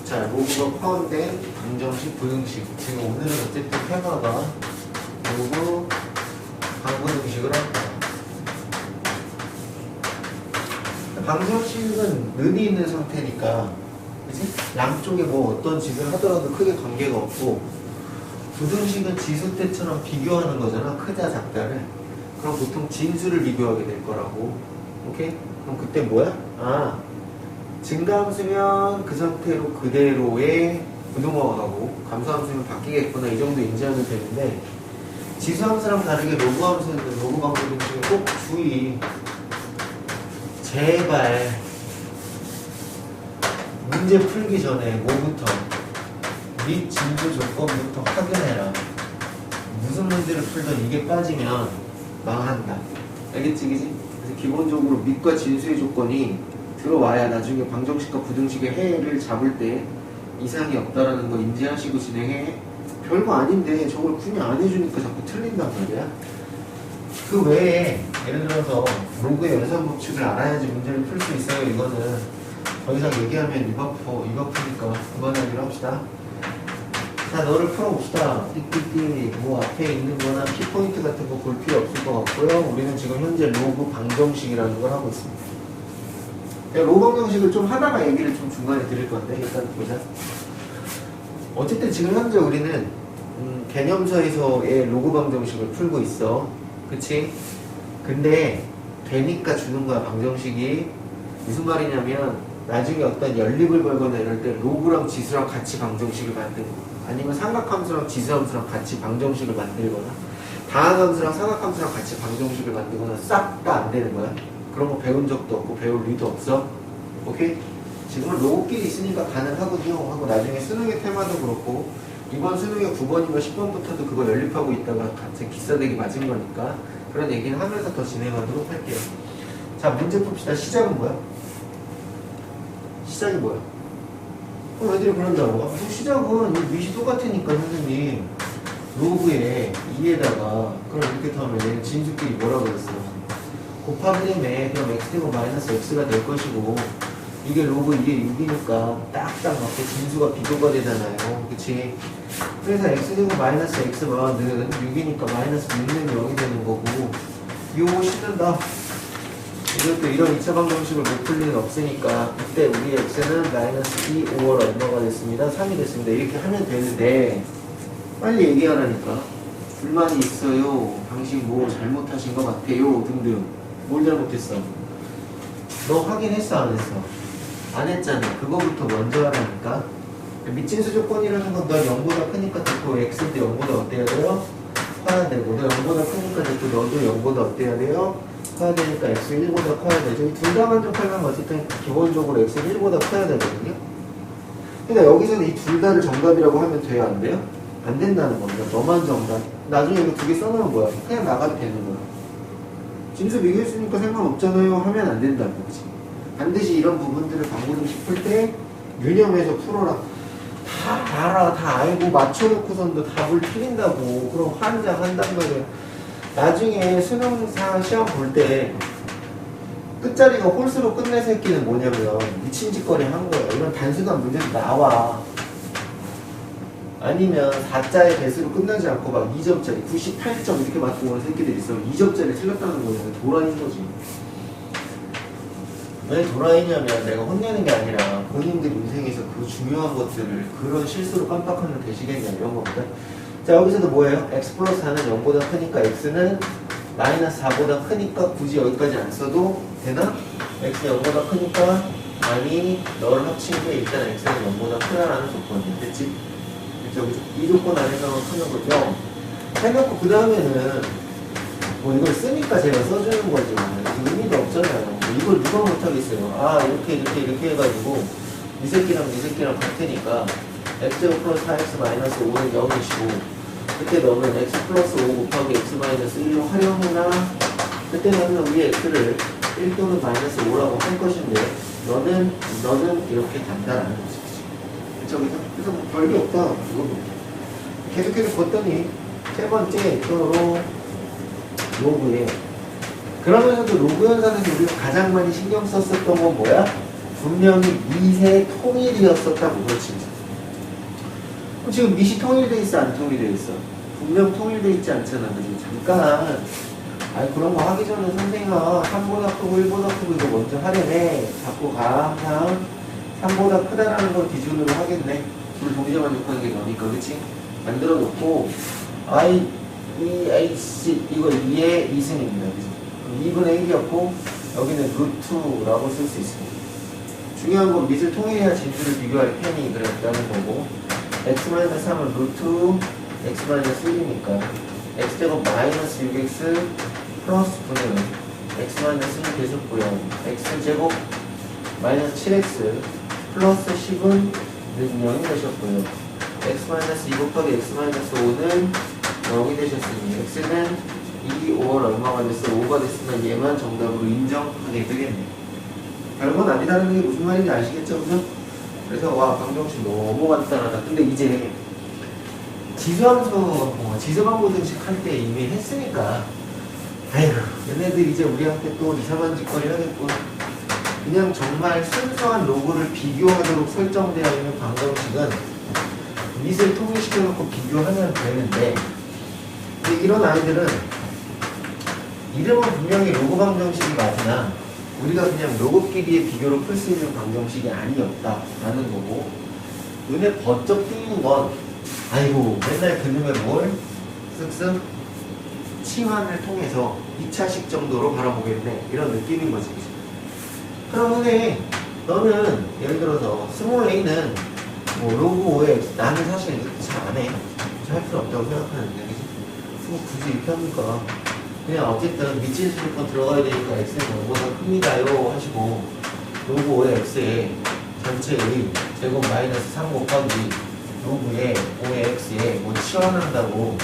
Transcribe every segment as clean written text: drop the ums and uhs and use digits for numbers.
자, 로그가 포함된 방정식, 부등식. 지금 오늘은 어쨌든 테마가 로그, 방부등식을 한다. 방정식은 는이 있는 상태니까, 그치? 양쪽에 뭐 어떤 식을 하더라도 크게 관계가 없고, 부등식은 지수 때처럼 비교하는 거잖아. 크다, 작다를. 그럼 보통 진수를 비교하게 될 거라고. 오케이? 그럼 그때 뭐야? 아, 증가함수면 그 상태로 그대로의 부등호하고 감소함수면 바뀌겠구나. 이 정도 인지하면 되는데, 지수함수랑 다르게 로그함수는 로그 방부등식은 꼭 주의. 제발 문제 풀기 전에 뭐부터 및 진수 조건부터 확인해라. 무슨 문제를 풀던 이게 빠지면 망한다. 알겠지? 그지? 그래서 기본적으로 밑과 진수의 조건이 들어와야 나중에 방정식과 부등식의 해를 잡을 때 이상이 없다라는 거 인지하시고 진행해. 별거 아닌데 저걸 굳이 안 해주니까 자꾸 틀린단 말이야. 그 외에 예를 들어서 로그의 연산 법칙을 알아야지 문제를 풀 수 있어요. 이거는 더 이상 얘기하면 입 아프니까 그만하기로 합시다. 자, 너를 풀어봅시다. 띠띠띠 뭐 앞에 있는 거나 키포인트 같은 거 볼 필요 없을 것 같고요. 우리는 지금 현재 로그 방정식이라는 걸 하고 있습니다. 로그 방정식을 좀 하다가 얘기를 좀 중간에 드릴 건데 일단 보자. 어쨌든 지금 현재 우리는 개념서에서의 로그 방정식을 풀고 있어. 그치? 근데 되니까 주는 거야. 방정식이 무슨 말이냐면 나중에 어떤 연립을 걸거나 이럴 때 로그랑 지수랑 같이 방정식을 만드는 거, 아니면 삼각함수랑 지수함수랑 같이 방정식을 만들거나 다항함수랑 삼각함수랑 같이 방정식을 만들거나 싹 다 안 되는 거야. 그런 거 배운 적도 없고 배울 리도 없어. 오케이? 지금은 로그끼리 있으니까 가능하거든요. 하고 나중에 수능의 테마도 그렇고 이번 수능의 9번이면 10번부터도 그거 연립하고 있다가 같이 기싸대기 맞은 거니까 그런 얘기는 하면서 더 진행하도록 할게요. 자, 문제 풉시다. 시작은 뭐야? 시작이 뭐야? 애들이 그런다고. 시작은 이 밑이 똑같으니까 선생님 로그에 2에다가 그럼 이렇게 하면 진수끼리 뭐라고 그랬어? 곱하기 되면 그럼 x제곱 마이너스 x가 될 것이고 이게 로그 2에 6이니까 딱딱 맞게 진수가 비교가 되잖아요. 그치? 그래서 x제곱 마이너스 x는 6이니까 마이너스 6는 0이 되는 거고 이거 씻는다. 이것도 이런 2차 방정식을 못 풀 리는 없으니까 이때 우리 x는 마이너스 2, 5월 얼마가 됐습니다. 3이 됐습니다. 이렇게 하면 되는데 빨리 얘기하라니까. 불만이 있어요. 당신 뭐 잘못하신 것 같아요. 등등. 뭘 잘못했어? 너 확인했어? 안 했어? 안 했잖아. 그거부터 먼저 하라니까. 밑진수 조건이라는 건 너 0보다 크니까 됐고 x인데 0보다 어때야 돼요? 커야 되고 너 0보다 크니까 됐고 너도 0보다 어때야 돼요? 커야 되니까 x 1보다 커야 되죠. 이 둘 다 만족하려면 어쨌든 기본적으로 x 1보다 커야 되거든요. 그러니까 여기서는 이 둘 다를 정답이라고 하면 돼요? 안 돼요? 안 된다는 겁니다. 너만 정답. 나중에 이거 두 개 써놓으면 뭐야? 그냥 나가도 되는 거야. 진수 비교했으니까 상관없잖아요 하면 안 된다는 거지. 반드시 이런 부분들을 방부등식 풀 때 유념해서 풀어라. 다 알아, 다 알고 맞춰놓고선도 답을 틀린다고. 그럼 환장한단 말이야. 나중에 수능상 시험 볼 때 끝자리가 홀수로 끝낼 새끼는 뭐냐면 미친 짓거리 한 거야. 이런 단순한 문제도 나와. 아니면 4자의 배수로 끝나지 않고 막 2점짜리 98점 이렇게 맞고 오는 새끼들이 있어. 2점짜리 틀렸다는 거는 도라이인 거지. 왜 도라이냐면 내가 혼내는 게 아니라 본인들 인생에서 그 중요한 것들을 그런 실수로 깜빡하면 되시겠냐 이런 겁니다. 자, 여기서도 뭐예요? x 플러스 4는 0보다 크니까 x는 마이너스 4보다 크니까 굳이 여기까지 안 써도 되나? x 0보다 크니까 아니 너를 합친 게 일단 x는 0보다 크다라는 조건이야. 됐지? 이 조건 안에서만 크는 거죠. 해놓고 그 다음에는 뭐 이걸 쓰니까 제가 써주는 거지만 의미도 없잖아요. 이걸 누가 못하겠어요. 아 이렇게 해가지고 이 새끼랑 같으니까 x제곱 플러스 4x 마이너스 5는 0이시고 그때 너는 x 플러스 5 곱하기 x 마이너스 1로 활용해라. 그때 너는 우리 x를 1 또는 마이너스 5라고 할 것인데 너는 이렇게 간다라는 거지. 그래서 뭐 별게 없다. 이거 계속해서 봤더니 세 번째 또 로그에 그러면서도 로그 현상에서 우리가 가장 많이 신경 썼었던 건 뭐야? 분명히 밑의 통일이었었다고. 그렇지. 그럼 지금 밑이 통일돼 있어, 안 통일돼 있어? 분명 통일돼 있지 않잖아. 그지? 잠깐. 아니, 그런 거 하기 전에 선생님아 3보다 크고 1보다 크고 이거 먼저 하려네. 자꾸 가. 항상 3보다 크다라는 걸 기준으로 하겠네. 둘 동시에 만족하는 게 너니까. 그치? 만들어 놓고 I, E, A, C 이거 2의 2승입니다. 2분의 1이었고 여기는 루트라고 쓸 수 있습니다. 중요한 건 밑을 통일해야 진수를 비교할 편이 그랬다는 거고 x-3은 루트 x-1이니까 x제곱 마이너스 6x 플러스 9는 x-1이 계속고요. x제곱 마이너스 7x 플러스 10은 0이 되셨고요. x-2 곱하기 x-5는 0이 되셨으니 x는 2, 5월 얼마가 됐어? 5가 됐으면 얘만 정답으로 인정하게 되겠네. 별건 아니다는 게 무슨 말인지 아시겠죠? 그죠? 그래서 와 방정식 너무 간단하다. 근데 이제 지수함수 지수방고등식 할 때 이미 했으니까 아이고 얘네들 이제 우리한테 또 이상한 짓거리 하겠고 그냥 정말 순수한 로그를 비교하도록 설정되어 있는 방정식은 밑을 통일시켜놓고 비교하면 되는데 근데 이런 아이들은 이름은 분명히 로그 방정식이 맞으나 우리가 그냥 로그끼리의 비교로 풀 수 있는 방정식이 아니었다라는 거고 눈에 번쩍 띄는 건 아이고 맨날 그놈의 뭘 쓱쓱 치환을 통해서 2차식 정도로 바라보겠네 이런 느낌인 거지. 그러면 너는 예를 들어서 스몰 a는 뭐 로그 5에 나는 사실 잘 안 해. 할 필요 없다고 생각하는데 뭐 굳이 이렇게 합니까? 그냥 어쨌든 밑진 수조건 들어가야 되니까 x는 0보다 큽니다요 하시고 로그 5의 x에 전체 a 제곱 마이너스 3 곱하기 로그에 5의 x에 뭐 치환한다고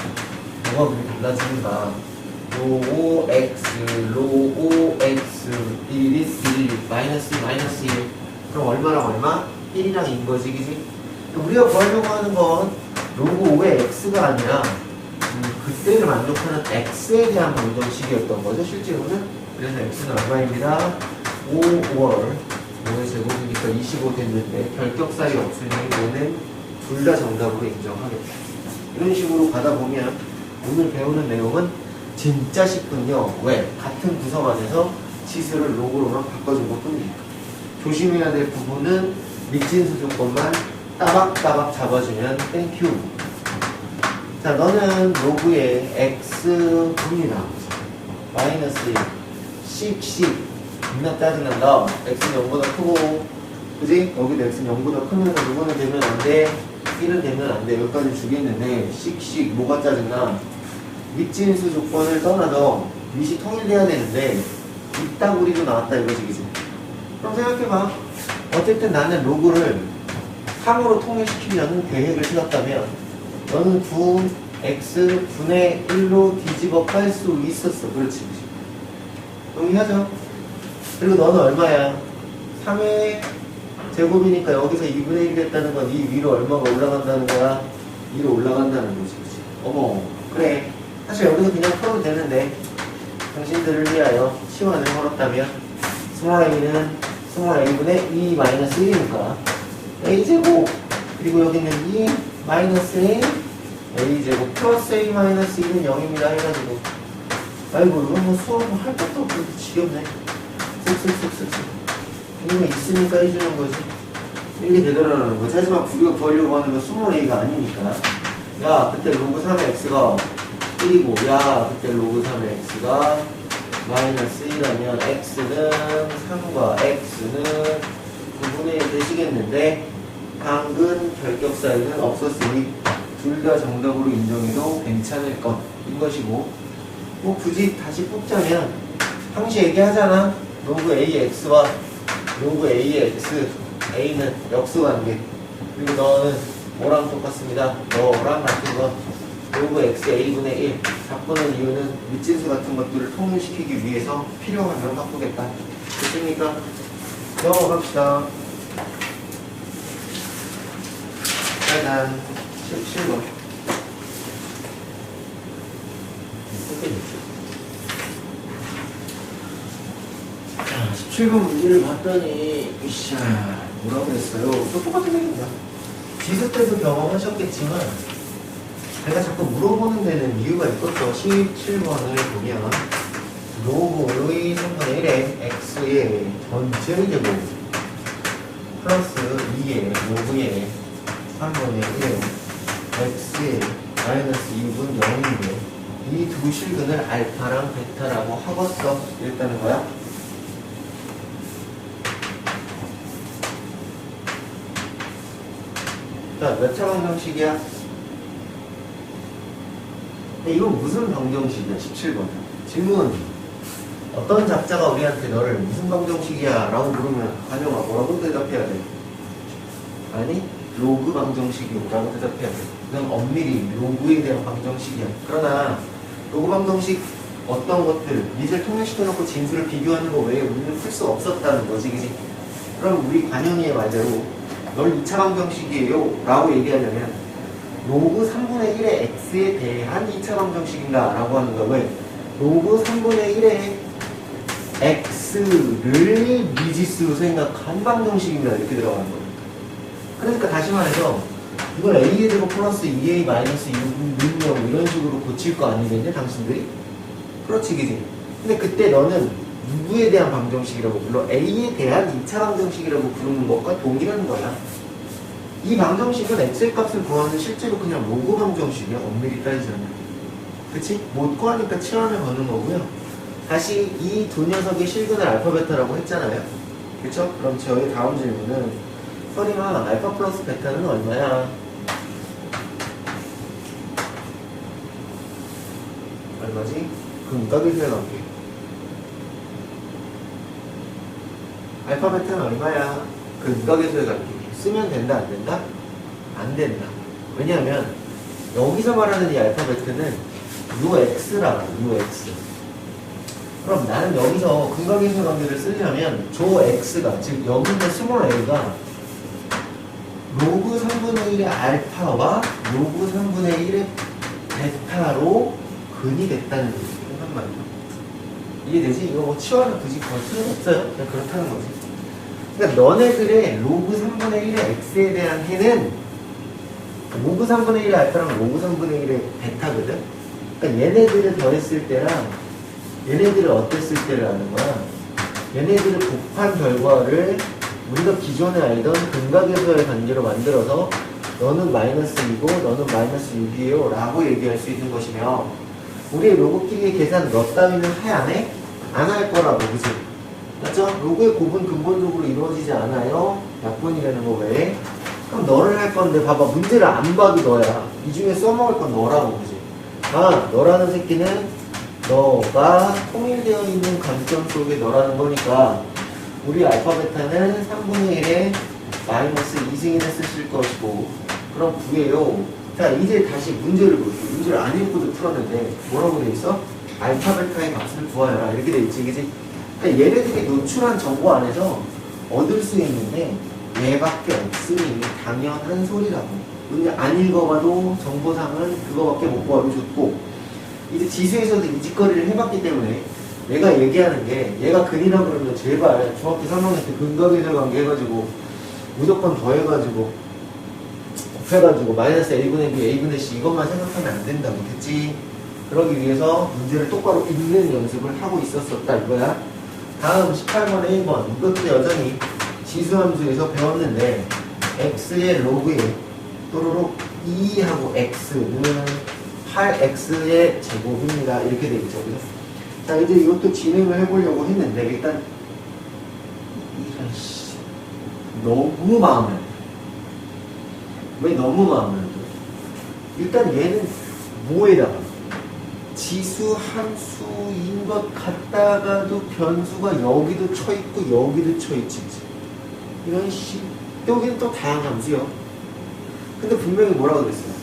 뭐가 그렇게 달라집니까? 로 5x 로 5x 1이 1 마이너스 1 그럼 얼마랑 얼마? 1이랑 2인 거지 그지? 우리가 구하려고 하는 건 로그 5의 x가 아니라 그때를 만족하는 x에 대한 방정식이었던 거죠 실제로는. 그래서 x는 얼마입니다. 5월 5의 제곱이니까 25 됐는데 결격사이 없으니 얘는 둘 다 정답으로 인정하겠다. 이런 식으로 가다 보면 오늘 배우는 내용은 진짜 쉽군요. 왜? 같은 구성 안에서 치수를 로그로만 바꿔준 것뿐이니까. 조심해야 될 부분은 밑진수 조건만 따박따박 잡아주면 땡큐. 자, 너는 로그에 x 봅니다. 마이너스 10 겁나 짜증난다. x는 0보다 크고 그지? 여기도 x는 0보다 크면서 누구는 되면 안 돼. 1은 되면 안 돼. 여기까지 주겠는데 씩 뭐가 짜증나? 밑진수 조건을 떠나서 밑이 통일돼야 되는데 이따구리도 나왔다 이거지 그지? 그럼 생각해봐. 어쨌든 나는 로그를 3으로 통일시키려는 계획을 세웠다면 너는 9x 분의 1로 뒤집어 깔 수 있었어. 그렇지. 동의하죠? 그리고 너는 얼마야? 3의 제곱이니까 여기서 2분의 1이 됐다는 건 이 위로 얼마가 올라간다는 거야? 위로 올라간다는 거지. 그치? 어머, 그래. 사실 여기서 그냥 풀어도 되는데 당신들을 위하여 치환을 걸었다면 스몰 a는 스몰 a분의 2 마이너스 1이니까 a제곱 그리고 여기는 2 마이너스 a제곱 플러스 a 마이너스 2는 0입니다 해가지고 아이고 이건 뭐 수업 할 것도 없고 지겹네. 쓱쓱쓱쓱 이거 있으니까 해주는 거지. 이게 되더라는 거지. 하지만 우리가 구하려고 하는 건 스몰 a가 아니니까 야 그때 로그 3의 x가 1이고 야 그때 로그 3의 x가 마이너스 1이라면 x는 3과 x는 9분의 1 되시겠는데 당근 결격 사이는 없었으니 둘 다 정답으로 인정해도 괜찮을 것인 것이고 뭐 굳이 다시 뽑자면 항시 얘기하잖아. 로그 AX와 로그 AX A는 역수관계 그리고 너는 뭐랑 똑같습니다. 너랑 같은 거 로그 X A분의 1 바꾸는 이유는 밑진수 같은 것들을 통일시키기 위해서 필요하면 바꾸겠다. 됐습니까? 넘어갑시다. 짜잔 17번 자, 17번 문제를 봤더니 이샤 뭐라고 그랬어요? 또 똑같은 얘기입니다. 지수 때도 경험하셨겠지만 제가 자꾸 물어보는 데는 이유가 있겠죠. 17번을 보면 로그의 3분의 1에 x의 전체 제곱 플러스 2의 로그의 3분의 1에 x의 마이너스 2분 0인데 이 두 실근을 알파랑 베타라고 하고서 이랬다는 거야. 자, 몇 차 방정식이야? 이건 무슨 방정식이야? 17번. 질문. 어떤 작자가 우리한테 너를 무슨 방정식이야? 라고 물으면 관영아 뭐라고 대답해야 돼? 아니, 로그 방정식이라고 대답해야 돼. 이건 엄밀히 로그에 대한 방정식이야. 그러나 로그 방정식 어떤 것들 밑을 통일시켜놓고 진수를 비교하는 거 외에 우리는 풀 수 없었다는 거지, 그지? 그럼 우리 관영이의 말대로 널 2차 방정식이에요 라고 얘기하려면 로그 3분의 1의 x에 대한 2차 방정식인가 라고 하는 거. 왜? 로그 3분의 1의 x를 미지수로 생각한 방정식입니다 이렇게 들어가는 거예요. 그러니까 다시 말해서 이걸 a의 제곱 플러스 2a 마이너스 6능력 이런 식으로 고칠 거 아니겠냐 당신들이? 그렇지 그지? 근데 그때 너는 누구에 대한 방정식이라고 불러? a에 대한 2차 방정식이라고 부르는 것과 동일한 거야. 이 방정식은 x의 값을 구하는 실제로 그냥 로그 방정식이야. 엄밀히 따지자면. 그치? 못 구하니까 치환을 거는 거고요. 다시 이 두 녀석의 실근을 알파 베타라고 했잖아요. 그쵸? 그럼 저희 다음 질문은 서리마 알파 플러스 베타는 얼마야? 얼마지? 근각에서의 관계. 알파 베타는 얼마야? 근각에서의 관계. 쓰면 된다 안 된다? 안 된다. 왜냐하면 여기서 말하는 이 알파 베타는 UX라고 UX. 그럼 나는 여기서 근각에서의 관계를 쓰려면 저 X가 즉 여기 있는 스몰 a가 로그 3분의 1의 알파와 로그 3분의 1의 베타로 근이 됐다는 거지. 한 말이죠. 이해되지? 이거 뭐 치환을 굳이 걸 필요는 없어요. 그냥 그렇다는 거지. 그러니까 너네들의 로그 3분의 1의 x에 대한 해는 로그 3분의 1의 알파랑 로그 3분의 1의 베타거든? 그러니까 얘네들을 더했을 때랑 얘네들을 어땠을 때를 아는 거야. 얘네들을 곱한 결과를 우리가 기존에 알던 근각에서의 관계로 만들어서 너는 마이너스 2고 너는 마이너스 6이에요 라고 얘기할 수 있는 것이며 우리의 로그끼리의 계산 너 따위는 해 안 해? 안 할 거라고 그치? 맞죠? 로그의 곱은 근본적으로 이루어지지 않아요. 약분이라는 거 외에. 그럼 너를 할 건데 봐봐 문제를 안 봐도 너야. 이 중에 써먹을 건 너라고 그지? 아 너라는 새끼는 너가 통일되어 있는 관점 속에 너라는 거니까 우리 알파 베타는 3분의 1에 마이너스 2승이나 쓰실 것이고 그럼 9예요. 자 이제 다시 문제를 볼게요. 문제를 안 읽고도 풀었는데 뭐라고 돼 있어? 알파 베타의 값을 구하여라 이렇게 돼 있지 그지? 그러니까 얘네들이 노출한 정보 안에서 얻을 수 있는데 얘밖에 없으니 당연한 소리라고. 근데 안 읽어봐도 정보상은 그거밖에 못 구하기 좋고 이제 지수에서도 이 짓거리를 해봤기 때문에 내가 얘기하는 게 얘가 근이라고 그러면 제발 중학교 3학년 때 근각에서 관계 해가지고 무조건 더해가지고 곱해가지고 마이너스 a분의 b, a분의 c 이것만 생각하면 안 된다고 그치? 그러기 위해서 문제를 똑바로 읽는 연습을 하고 있었다 이거야. 다음 18번에 1번 이것도 여전히 지수함수에서 배웠는데 x의 로그에 또로록 2하고 x는 8x의 제곱입니다 이렇게 되어 있죠. 그죠? 자 이제 이것도 진행을 해보려고 했는데 일단 이런씨 너무 마음에 안 돼. 왜 너무 마음에 안 돼? 일단 얘는 뭐에다가 지수 함수인 것 같다가도 변수가 여기도 쳐있고 여기도 쳐있지. 이런 씨 여기는 또 다양함수요. 근데 분명히 뭐라고 그랬어요?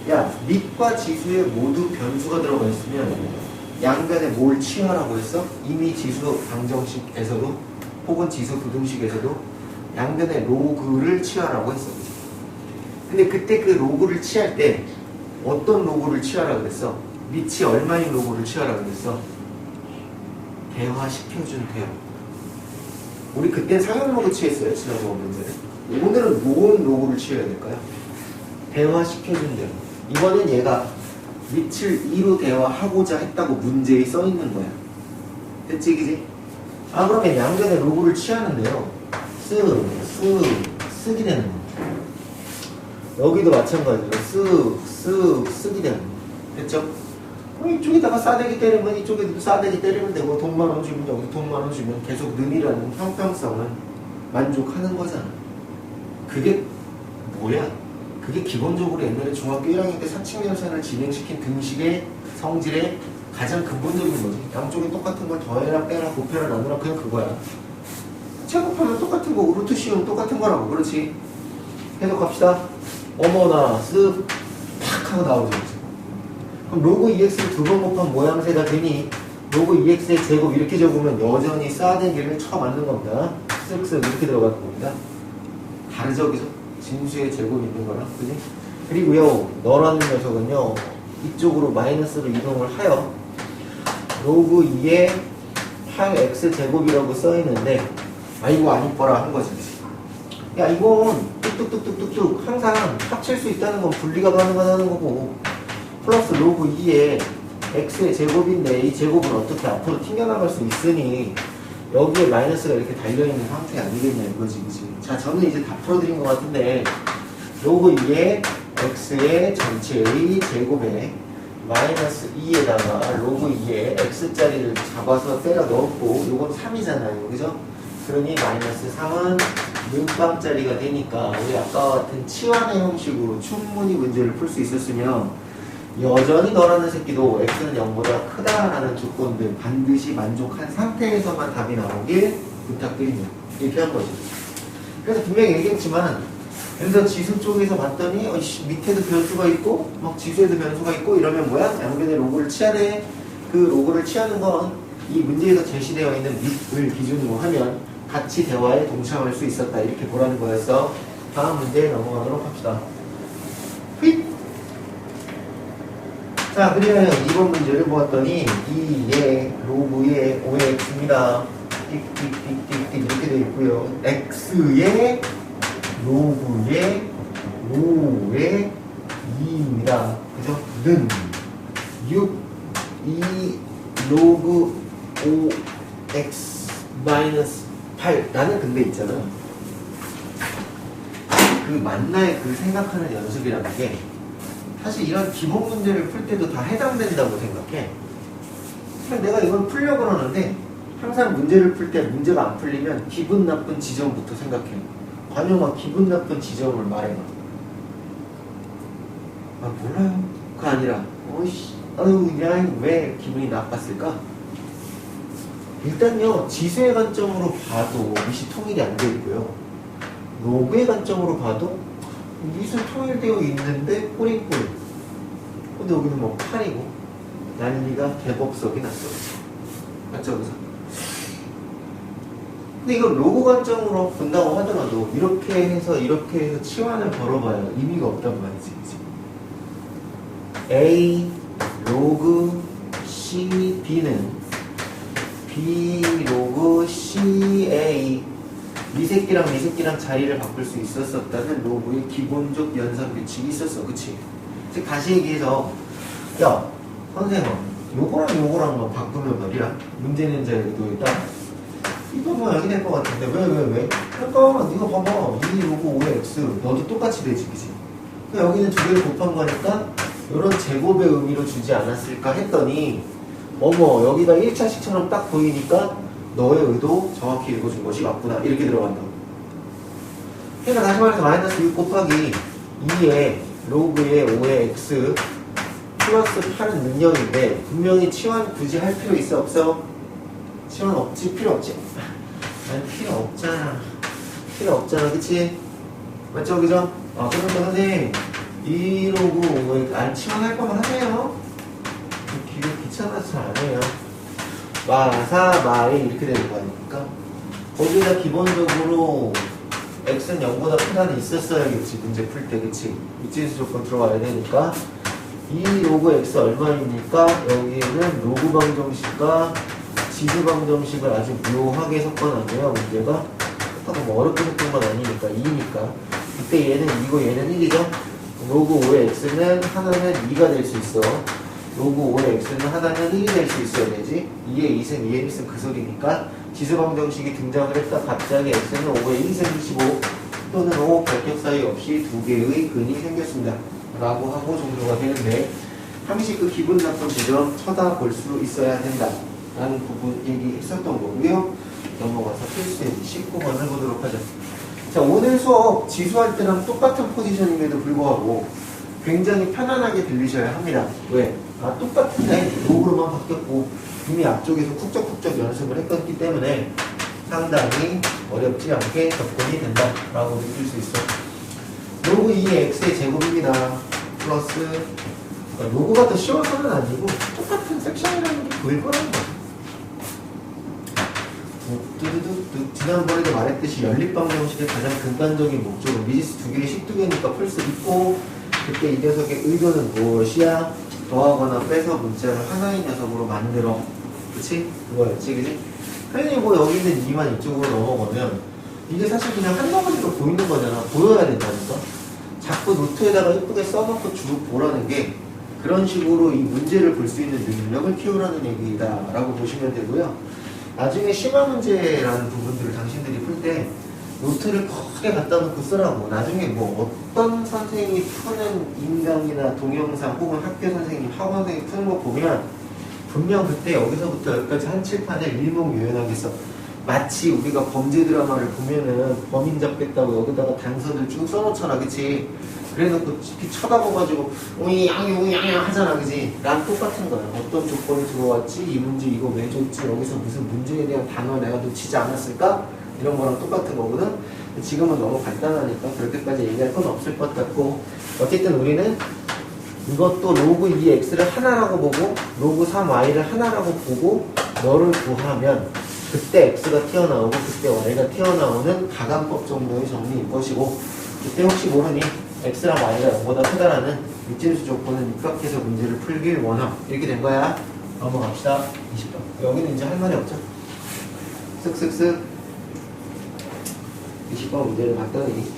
야 밑과 지수에 모두 변수가 들어가 있으면 양변에 뭘 취하라고 했어? 이미 지수 방정식에서도 혹은 지수 부등식에서도 양변에 로그를 취하라고 했어. 그치? 근데 그때 그 로그를 취할 때 어떤 로그를 취하라고 그랬어? 밑이 얼마인 로그를 취하라고 그랬어? 대화시켜준 대로. 우리 그땐 상형 로그 취했어요. 지난번 문제는. 오늘은 뭔 로그를 취해야 될까요? 대화시켜준 대로. 이거는 얘가 밑을 2로 대화하고자 했다고 문제에 써있는 거야. 됐지, 그지? 아, 그러면 양변에 로그를 취하는데요. 쓰기 되는 거. 여기도 마찬가지로 쓰기 되는 거. 됐죠? 이쪽에다가 싸대기 때리면 이쪽에도 싸대기 때리면 되고 돈 10,000원 주면 여기서 돈 10,000원 주면 계속 는이라는 형평성은 만족하는 거잖아. 그게 뭐야? 그게 기본적으로 옛날에 중학교 1학년 때 사칙연산을 진행시킨 등식의 성질의 가장 근본적인 거지. 양쪽에 똑같은 걸 더해라 빼라 곱해라 나누라 그냥 그거야. 제곱하면 똑같은 거고 루트 씌우면 똑같은 거라고. 그렇지? 해석합시다. 어머나 쓱 팍 하고 나오죠. 그럼 로그 2x를 두 번 곱한 모양새가 되니 로그 2x의 제곱 이렇게 적으면 여전히 싸대기를 쳐맞는 겁니다. 쓱쓱 이렇게 들어가는 겁니다. 다르죠, 그죠? 진수의 제곱이 있는 거랑, 그지? 그리고요, 너라는 녀석은요, 이쪽으로 마이너스로 이동을 하여 로그 2의 8x 제곱이라고 써있는데, 아이고 안 이뻐라 한 거지, 그지? 야, 이건 뚝뚝뚝뚝뚝 항상 합칠 수 있다는 건 분리가 가능하다는 거고, 플러스 로그 2의 x의 제곱인데 이 제곱은 어떻게 앞으로 튕겨나갈 수 있으니 여기에 마이너스가 이렇게 달려있는 상태 아니겠냐 이거지, 그치? 자, 저는 이제 다 풀어드린 것 같은데 로그 2의 x의 전체의 제곱에 마이너스 2에다가 로그 2의 x자리를 잡아서 때려 넣었고 요건 3이잖아요, 그죠? 그러니 마이너스 3은 눈빵짜리가 되니까 우리 아까와 같은 치환의 형식으로 충분히 문제를 풀 수 있었으면 여전히 너라는 새끼도 x는 0보다 크다라는 조건들 반드시 만족한 상태에서만 답이 나오길 부탁드립니다. 이렇게 한 거죠. 그래서 분명히 얘기했지만 그래서 지수 쪽에서 봤더니 밑에도 변수가 있고 막 지수에도 변수가 있고 이러면 뭐야? 양변의 로그를 취하네. 그 로그를 취하는 건 이 문제에서 제시되어 있는 밑을 기준으로 하면 같이 대화에 동참할 수 있었다. 이렇게 보라는 거였어. 다음 문제에 넘어가도록 합시다. 휙! 자, 그러면 이번 문제를 보았더니 2의 로그의 5x입니다. 띡띡띡띡 이렇게 되어 있고요. x의 로그의 5의 2입니다. 그죠? 는 6, 2 로그 5x 마이너스 8 나는 근데 있잖아. 그 만나의 그 생각하는 연습이라는 게 사실 이런 기본 문제를 풀 때도 다 해당된다고 생각해. 그냥 내가 이걸 풀려고 그러는데 항상 문제를 풀 때 문제가 안 풀리면 기분 나쁜 지점부터 생각해. 관용아 기분 나쁜 지점을 말해봐. 아 몰라요. 그거 아니라 아유 야 왜 기분이 나빴을까? 일단요 지수의 관점으로 봐도 밑이 통일이 안 되어 있고요. 로그의 관점으로 봐도 밑은 통일되어 있는데 꼬링꼬링. 근데 여기는 뭐 8이고 난리가 대법석이 났어. 맞죠? 그래서 근데 이거 로그 관점으로 본다고 하더라도 이렇게 해서 치환을 걸어봐야 의미가 없단 말이지. 그치? A 로그 C B는 B 로그 CA 이 새끼랑 자리를 바꿀 수 있었다는 로그의 기본적 연산 규칙이 있었어. 그치? 즉 다시 얘기해서 야 선생님 요거랑 바꾸면 말이야 문제는 자리도 있다. 이거 뭐 여기 될 것 같은데 왜? 그러니까 네가 봐봐 2 로그 5의 x 너도 똑같이 되지. 그치? 여기는 두 개를 곱한 거니까 이런 제곱의 의미로 주지 않았을까 했더니 어머 여기가 1차식처럼 딱 보이니까 너의 의도 정확히 읽어준 것이 맞구나 이렇게 들어간다고. 그러니까 다시 말해서 마이너스 6 곱하기 2의 로그의 5의 x 플러스 8은 능력인데 분명히 치환 굳이 할 필요 있어 없어? 치환 없지? 필요 없지? 아니 필요 없잖아 그치? 맞죠 그죠? 그러니까 선생님 2 로그 5의 치환할 거면 하세요. 귀찮아서 잘 안 해요. 마사마이 이렇게 되는 거 아닙니까? 거기다 기본적으로 x는 0보다 크다는 있었어야겠지 문제 풀 때. 그치? 위치수 조건 들어와야 되니까 2 로그 x 얼마입니까? 여기에는 로그 방정식과 지수방정식을 아주 묘하게 섞어놨네요. 문제가 그렇다고 뭐 어렵게 섞은 건 아니니까 2니까 그때 얘는 2고 얘는 1이죠. 로그 5의 x는 하나는 2가 될 수 있어. 로그 5의 x는 하나는 1이 될 수 있어야 되지. 2의 2승 2의 1승 그 소리니까 지수방정식이 등장을 했다. 갑자기 x는 5의 1승 25 또는 5 결격 사이 없이 두 개의 근이 생겼습니다. 라고 하고 종료가 되는데 항시 그 기분 나쁜 지점 쳐다볼 수 있어야 된다. 라는 부분 얘기했었던 거고요. 넘어가서 필수 19번 해보도록 하죠. 자, 오늘 수업 지수할 때랑 똑같은 포지션임에도 불구하고 굉장히 편안하게 들리셔야 합니다. 왜? 아, 똑같은데 로그로만 바뀌었고 이미 앞쪽에서 쿡적쿡적 연습을 했기 때문에 상당히 어렵지 않게 접근이 된다라고 느낄 수 있어. 로그 2의 x의 제곱입니다. 플러스 그러니까 로그가 더 쉬워서는 아니고 똑같은 섹션이라는 게 보일 거라는 거죠. 지난번에도 말했듯이 연립방정식의 가장 근간적인 목적은 미지수 두 개의 식두개니까 풀 수 있고 그때 이 녀석의 의도는 무엇이야? 더하거나 빼서 문자를 하나의 녀석으로 만들어. 그치? 그거였지, 그치? 흔히 뭐 여기 있는 2만 이쪽으로 넘어가면 이게 사실 그냥 한 덩어리로 보이는 거잖아. 보여야 된다니까. 자꾸 노트에다가 예쁘게 써놓고 쭉 보라는 게 그런 식으로 이 문제를 볼 수 있는 능력을 키우라는 얘기다 라고 보시면 되고요. 나중에 심화 문제라는 부분들을 당신들이 풀 때 노트를 크게 갖다 놓고 쓰라고. 나중에 뭐 어떤 선생님이 푸는 인강이나 동영상 혹은 학교 선생님, 학원 선생님이 푸는 거 보면 분명 그때 여기서부터 여기까지 한 칠판에 일목요연하게 써. 마치 우리가 범죄 드라마를 보면은 범인 잡겠다고 여기다가 단서들 쭉 써놓잖아, 그치? 그래놓고 이렇게 쳐다봐가지고 우양양 하잖아, 그치? 난 똑같은 거야. 어떤 조건이 들어왔지? 이 문제 이거 왜 줬지? 여기서 무슨 문제에 대한 단어 내가 놓치지 않았을까? 이런 거랑 똑같은 거거든? 지금은 너무 간단하니까 그렇게까지 얘기할 건 없을 것 같고 어쨌든 우리는 이것도 로그 2x를 하나라고 보고 로그 3y를 하나라고 보고 너를 구하면 그때 x가 튀어나오고 그때 y가 튀어나오는 가감법 정도의 정리일 것이고 그때 혹시 모르니 x랑 y가 0보다 크다라는 밑진수 조건을 입각해서 문제를 풀길 원함. 이렇게 된 거야. 넘어갑시다. 20번. 여기는 이제 할 말이 없죠. 쓱쓱쓱 20번 문제를 봤더니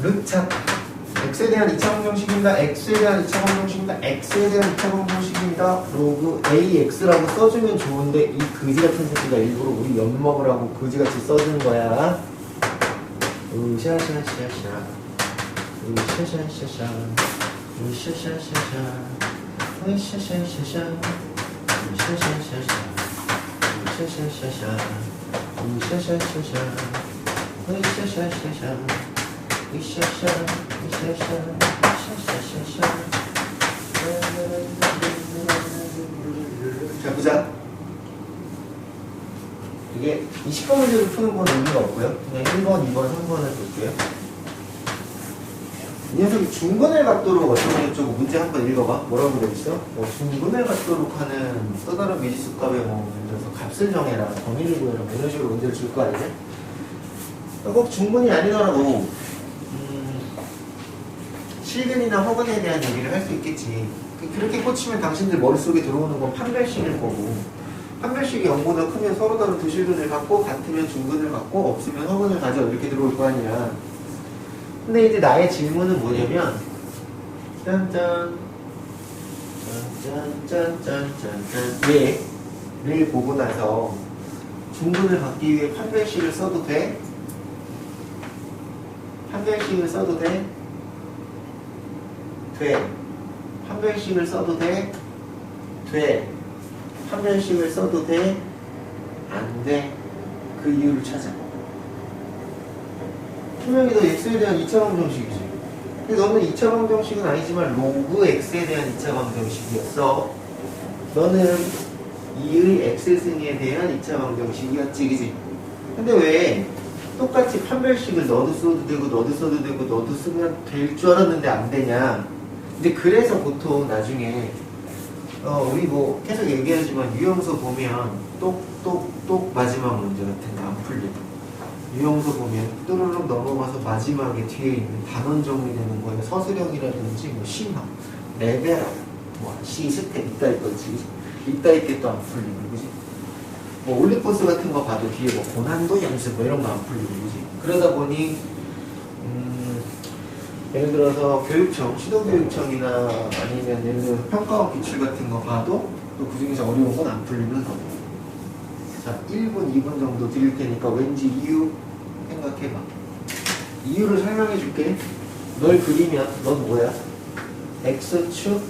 르차 x에 대한 2차 방정식입니다. x에 대한 2차 방정식입니다. x에 대한 2차 방정식입니다. 로그 ax라고 써주면 좋은데 이 그지 같은 새끼가 일부러 우리 엿먹으라고 그지같이 써준 거야. 으샤샤샤샤 으샤샤샤샤 으샤샤샤샤 으샤샤샤샤 으샤샤샤샤 으샤샤샤샤 으샤샤샤샤 으샤샤샤샤 으샤샤 으샤샤 으샤샤샤샤. 자, 보자. 이게 20번 문제를 푸는 건 의미가 없고요. 그냥 1번, 2번, 3번을 볼게요. 이 녀석이 중근을 갖도록 어쩌고저쩌고 문제 한번 읽어봐. 뭐라고 되어있어? 뭐 중근을 갖도록 하는 또 다른 미지수 값에 뭐 예를 들어서 값을 정해라, 범위를 구해라, 뭐 이런 식으로 문제를 줄 거 아니냐? 꼭 중근이 아니더라도 실근이나 허근에 대한 얘기를 할 수 있겠지. 그렇게 꽂히면 당신들 머릿속에 들어오는 건 판별식일 거고 판별식이 0보다 크면 서로 다른 두 실근을 갖고 같으면 중근을 갖고 없으면 허근을 가져 이렇게 들어올 거 아니야. 근데 이제 나의 질문은 뭐냐면 짠짠 짠짠짠짠짠 얘를 보고 나서 중근을 받기 위해 판별식을 써도 돼? 판별식을 써도 돼? 돼. 판별식을 써도 돼? 돼. 판별식을 써도 돼? 안 돼. 그 이유를 찾아. 분명히 너 x에 대한 2차 방정식이지. 근데 너는 2차 방정식은 아니지만 로그 x에 대한 2차 방정식이었어. 너는 2의 x승에 대한 2차 방정식이었지, 그지? 근데 왜 똑같이 판별식을 너도 써도 되고 너도 써도 되고 너도 쓰면 될 줄 알았는데 안 되냐? 근데 그래서 보통 나중에 우리 뭐 계속 얘기하지만 유형서 보면 똑똑똑 마지막 문제 같은 거 안 풀려. 유형서 보면 뚜루룩 넘어가서 마지막에 뒤에 있는 단원 정리되는 거에 서술형이라든지 뭐 심화, 레벨업, 뭐 시스템 있다 이거지. 이따 있게 또 안 풀리고, 그지? 뭐 올리포스 같은 거 봐도 뒤에 뭐 고난도 연습 뭐 이런 거 안 풀리고, 그지? 그러다 보니 예를 들어서 교육청, 시도교육청이나 아니면 예를 들어서 평가원 기출 같은 거 봐도 또 그중에서 어려운 건 안 풀리는 거고. 자, 1분, 2분 정도 드릴 테니까 왠지 이유 생각해봐. 이유를 설명해 줄게. 널 그리면 넌 뭐야? X축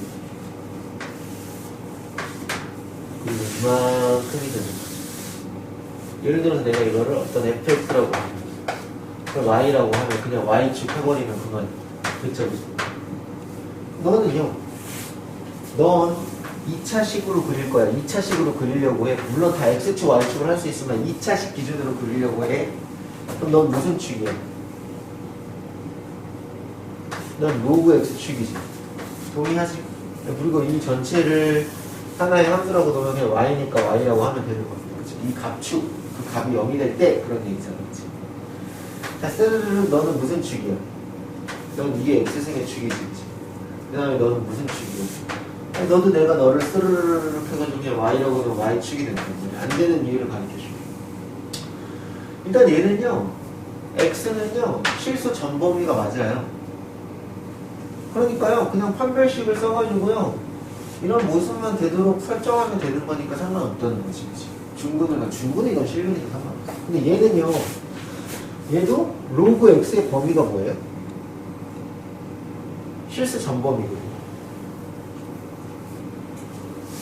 그리고 이만큼이 되는 거지. 예를 들어서 내가 이거를 어떤 fx라고 하면 그걸 y라고 하면 그냥 y축 해버리면 그건 그쵸? 너는요, 넌 2차식으로 그릴 거야. 2차식으로 그리려고 해. 물론 다 x축, y축을 할 수 있으면 2차식 기준으로 그리려고 해. 그럼 넌 무슨 축이야? 넌 로그 x축이지. 동의하지? 그리고 이 전체를 하나의 함수라고 놓으면 그냥 y니까 y라고 하면 되는 거야. 그치? 이 값축, 그 값이 0이 될 때 그런 얘기잖아. 그치? 자, 스르르 너는 무슨 축이야? 넌 이게 x승의 축이지. 그 다음에 너는 무슨 축이야? 아니, 너도 내가 너를 스르르르 해가지고 그냥 y라고 하면 y축이 된다는 거야. 안 되는 이유를 가르쳐줄게. 일단 얘는요, x는요, 실수 전범위가 맞아요. 그러니까요, 그냥 판별식을 써가지고요, 이런 모습만 되도록 설정하면 되는 거니까 상관없다는 거지. 중근이건 실근이건 상관없어. 근데 얘는요, 얘도 로그 x의 범위가 뭐예요? 실수 전범위거든요.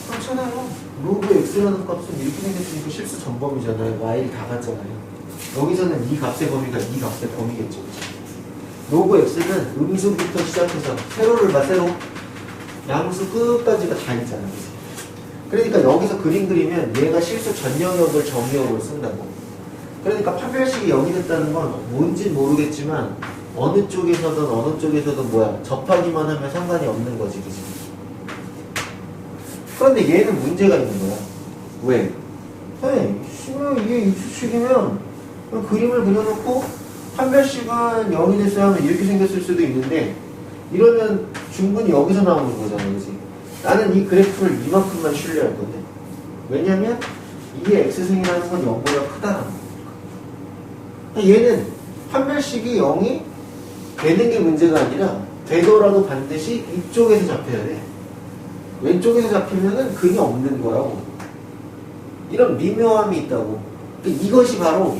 그렇잖아요. 로그 x라는 값은 이렇게 생겼으니까 실수 전범위잖아요. y를 다 갔잖아요. 여기서는 이 값의 범위가 이 값의 범위겠죠. 로그 x는 음수부터 시작해서 세로를 봐, 세로. 양수 끝까지가 다 있잖아. 그러니까 여기서 그림 그리면 얘가 실수 전 영역을 정의역으로 쓴다고. 그러니까 판별식이 0이 됐다는 건 뭔진 모르겠지만 어느 쪽에서든 뭐야, 접하기만 하면 상관이 없는 거지, 그치? 그런데 얘는 문제가 있는 거야. 왜? 이게 입수식이면 그림을 그려놓고 판별식은 0이 됐어야 하면 이렇게 생겼을 수도 있는데, 이러면 중근이 여기서 나오는 거잖아, 그치? 나는 이 그래프를 이만큼만 신뢰할 건데, 왜냐면 이게 x승이라는 건 0보다 크다라는 거니까. 얘는 판별식이 0이 되는 게 문제가 아니라 되더라도 반드시 이쪽에서 잡혀야 돼. 왼쪽에서 잡히면은 그게 없는 거라고. 이런 미묘함이 있다고. 그러니까 이것이 바로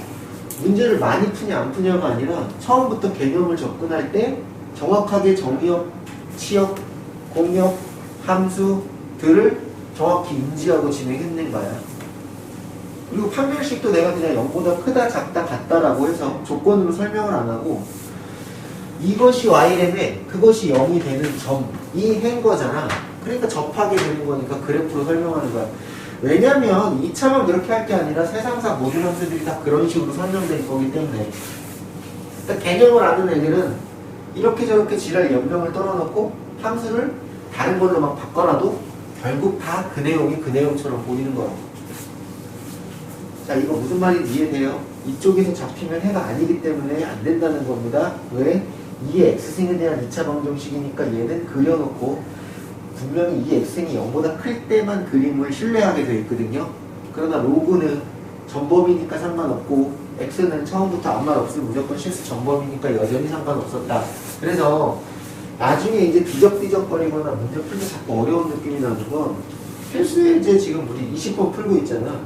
문제를 많이 푸냐 안 푸냐가 아니라 처음부터 개념을 접근할 때 정확하게 정의역, 치역, 공역, 함수들을 정확히 인지하고 진행했는가야. 그리고 판별식도 내가 그냥 0보다 크다, 작다, 같다라고 해서 조건으로 설명을 안 하고 이것이 y라며 그것이 0이 되는 점이 한 거잖아. 그러니까 접하게 되는 거니까 그래프로 설명하는 거야. 왜냐면 2차만 그렇게 할 게 아니라 세상사 모든 함수들이 다 그런 식으로 설명될 거기 때문에. 그러니까 개념을 아는 애들은 이렇게 저렇게 지랄 연명을 떨어놓고 함수를 다른 걸로 막 바꿔놔도 결국 다 그 내용이 그 내용처럼 보이는 거야. 자, 이거 무슨 말인지 이해돼요? 이쪽에서 잡히면 해가 아니기 때문에 안 된다는 겁니다. 왜? 이게 x승에 대한 2차 방정식이니까 얘는 그려놓고 분명히 이 x승이 0보다 클 때만 그림을 신뢰하게 되어 있거든요. 그러나 로그는 전범위니까 상관없고 x는 처음부터 아무 말 없으면 무조건 실수 전범위니까 여전히 상관없었다. 그래서 나중에 이제 뒤적뒤적거리거나 문제 풀 때 자꾸 어려운 느낌이 나는 건 필수에 이제 지금 우리 20번 풀고 있잖아.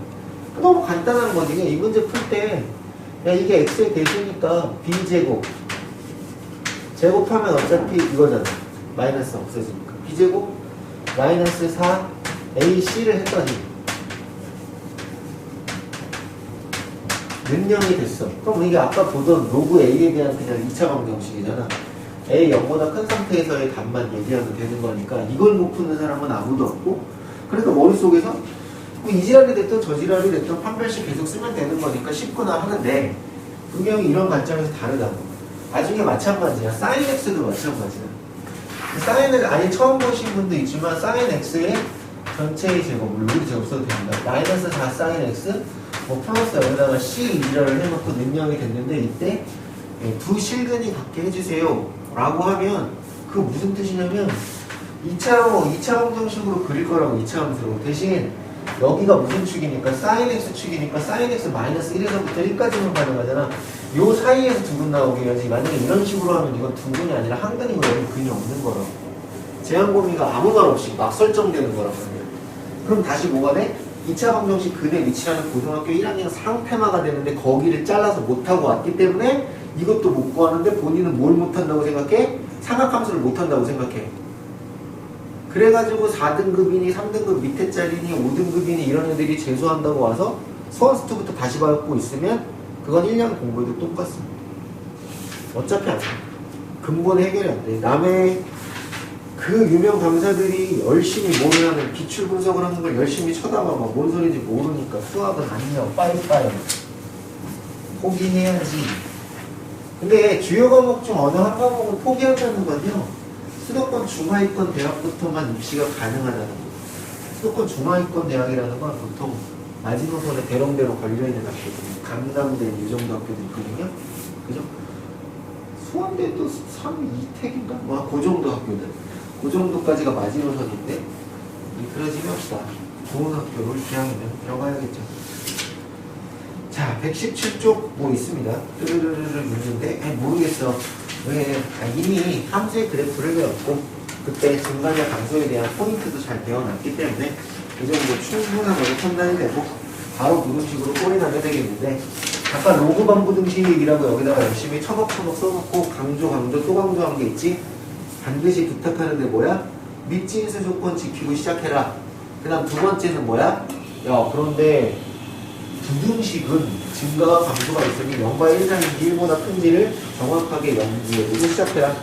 너무 간단한 거지. 이 문제 풀 때 야, 이게 x의 대수니까 b제곱 제곱하면 어차피 이거잖아. 마이너스 없어지니까 b제곱 마이너스 4 ac를 했더니 능력이 됐어. 그럼 이게 아까 보던 로그 a에 대한 그냥 2차 방정식이잖아. a 0보다 큰 상태에서의 답만 얘기하면 되는 거니까 이걸 못 푸는 사람은 아무도 없고, 그러니까 머릿속에서 뭐 이 지랄이 됐든 저 지랄이 됐든 판별식 계속 쓰면 되는 거니까 쉽구나 하는데 분명히 이런 관점에서 다르다고. 나중에 마찬가지야. sin x도 마찬가지야. 사인을 아예 처음 보신 분도 있지만 sin x의 전체의 제곱, 물론 제곱 써도 됩니다. 마이너스 4 sin x 뭐 플러스 여기다가 c2를 해놓고 능력이 됐는데 이때 두 실근이 같게 해주세요 라고 하면 그 무슨 뜻이냐면 2차 방정식으로 그릴 거라고 2차 함수로. 대신 여기가 무슨 축이니까 sin x 축이니까 sin x 마이너스 1에서부터 1까지만 가능하잖아. 요 사이에서 두근 나오게 해야지. 만약에 이런 식으로 하면 이건 두근이 아니라 한근이고 여기 근이 없는 거라고. 제한 범위가 아무 말 없이 막 설정되는 거란 말이야. 그럼 다시 뭐가 돼? 2차 방정식 근의 위치라는 고등학교 1학년 상태마가 되는데 거기를 잘라서 못하고 왔기 때문에 이것도 못 구하는데 본인은 뭘 못한다고 생각해? 삼각함수를 못한다고 생각해. 그래가지고 4등급이니 3등급 밑에 짜리니 5등급이니 이런 애들이 재수한다고 와서 서원스투부터 다시 받고 있으면 그건 1년 공부해도 똑같습니다. 어차피 안 돼. 근본 해결이 안 돼. 남의 그 유명 강사들이 열심히 뭐를 하는 기출 분석을 하는 걸 열심히 쳐다봐봐. 뭔 소리인지 모르니까 수학은 아니야. 빠이빠이. 포기해야지. 근데 주요 과목 중 어느 한 과목은 포기한다는 건요. 수도권 중하위권 대학부터만 입시가 가능하다는 거. 수도권 중하위권 대학이라는 건 보통 마지노선에 대롱대로 걸려있는 학교거든요. 강남대 이 정도 학교도 있거든요. 그죠? 수원대도 3, 2택인가? 그 정도 학교들. 그 정도까지가 마지노선인데 그러지 맙시다. 좋은 학교로 기왕이면 들어가야겠죠. 자, 117쪽 뭐 있습니다. 르르르르 문제인데 모르겠어. 왜? 이미 함수의 그래프를 배웠고 그때 증가냐 감소에 대한 포인트도 잘 배워놨기 때문에 이 정도 충분하게 판단이 되고 바로 부등식으로 꼴이 나게 되겠는데 아까 로그 반부등식이라고 여기다가 열심히 처벅처벅 써놓고 강조 또 강조한 게 있지? 반드시 부탁하는데 뭐야? 밑진수 조건 지키고 시작해라. 그 다음 두 번째는 뭐야? 야 그런데 부등식은 증가와 감소가 있으니 0과 1 사이 1보다 큰지를 정확하게 연구해보고 시작해라.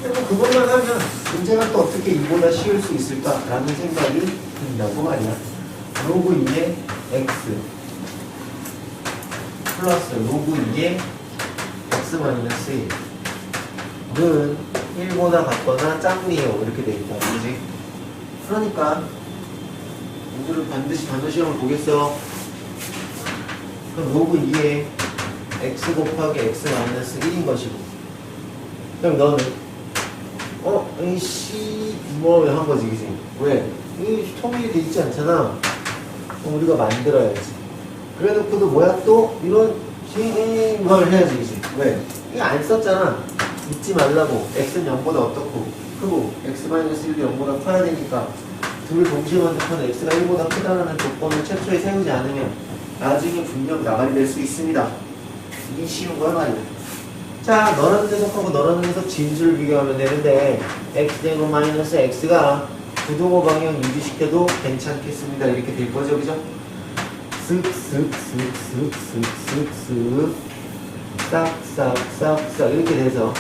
그리고 그것만 하면 문제가 또 어떻게 2보다 쉬울 수 있을까라는 생각이 든다고 말이야. 로그 2의 x 플러스 로그 2의 x 마이너스 1은 1보다 같거나 짝이에요. 이렇게 돼 있다. 그지? 그러니까 오늘은 반드시 단어 시험을 보겠어. 그럼 로그 2에 x 곱하기 x 마이너스 1인 것이고 그럼 너는 이씨 뭐 한 거지 그지? 왜? 이 통일이 돼 있지 않잖아. 그럼 우리가 만들어야지. 그래놓고도 뭐야 또 이런 걸 해야지 그지? 왜? 이거 안 썼잖아. 잊지 말라고. x는 0보다 어떻고 크고 x 마이너스 1도 0보다 커야 되니까 둘을 동시에 만족하는 x가 1보다 크다는 조건을 최초에 세우지 않으면 나중에 분명 나가리 될 수 있습니다. 이게 쉬운 거야 말이야. 자, 너라는 녀석하고 너라는 녀석 진수를 비교하면 되는데 x제곱 마이너스 x가 부동호 방향 유지시켜도 괜찮겠습니다. 이렇게 될 거죠, 그죠? 쓱쓱쓱쓱쓱쓱쓱 싹싹싹싹 이렇게 돼서